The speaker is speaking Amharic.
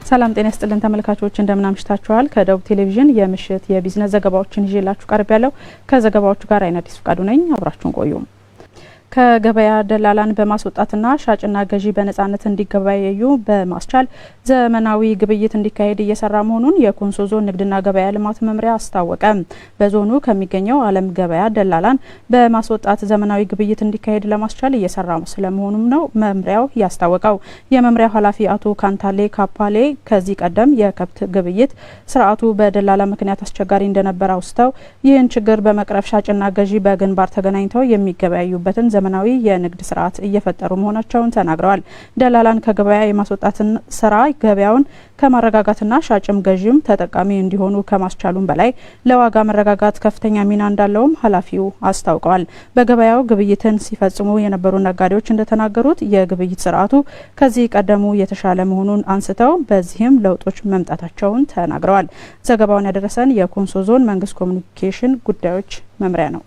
ሰላም ጤና ይስጥልን ተመልካቾች እንደምን አምሽታችኋል። ከደቡብ ቴሌቪዥን የምሽት የቢዝነስ ዘገባዎችን ይዤላችሁ ቀርብ ያለው ከዘገባዎቹ ጋር አይናዲስ ፍቃዱ ነኝ። አብራችሁን ቆዩ። ከገበያ ደላላን በማስወጣትና ሻጭና ገዢ በነጻነት እንዲገበያዩ በማስቻል ዘመናዊ ግብይት እንዲካሄድ እየሰራ መሆኑን የኮንሶ ዞን ንግድና ገበያ ልማት መምሪያ አስታወቀ። በዞኑ ከሚገኘው ዓለም ገበያ ደላላን በማስወጣት ዘመናዊ ግብይት እንዲካሄድ ለማስቻል እየሰራ ስለመሆኑም ነው መምሪያው ያስታወቀው። የመምሪያው ኃላፊ አቶ ካንታሌ ካፓሌ ከዚህ ቀደም የከብት ግብይት ስርዓቱ በደላላ ምክንያት አስቸጋሪ እንደነበር አውስተው ይህን ችግር በመቅረፍ ሻጭና ገዢ በግንባር ተገናኝተው የሚገበያዩበትን ዘመናዊ የንግድ ስርዓት እየፈጠሩ መሆናቸውን ተናግረዋል። ደላላን ከገበያ የማስወጣትን ስራ ገበያውን ከማረጋጋትና ሻጭም ገዢም ተጠቃሚ እንዲሆኑ ከማስቻሉም በላይ ለዋጋ መረጋጋት ከፍተኛ ሚና እንዳለውም ኃላፊው አስታውቀዋል። በገበያው ግብይትን ሲፈጽሙ የነበሩ ነጋዴዎች እንደተናገሩት የግብይት ስርዓቱ ከዚህ ቀደሙ የተሻለ መሆኑን አንስተው በዚህም ለውጦች መምጣታቸውን ተናግረዋል። ዘገባውን ያደረሰን የኮንሶ ዞን መንግስት ኮሚኒኬሽን ጉዳዮች መምሪያ ነው።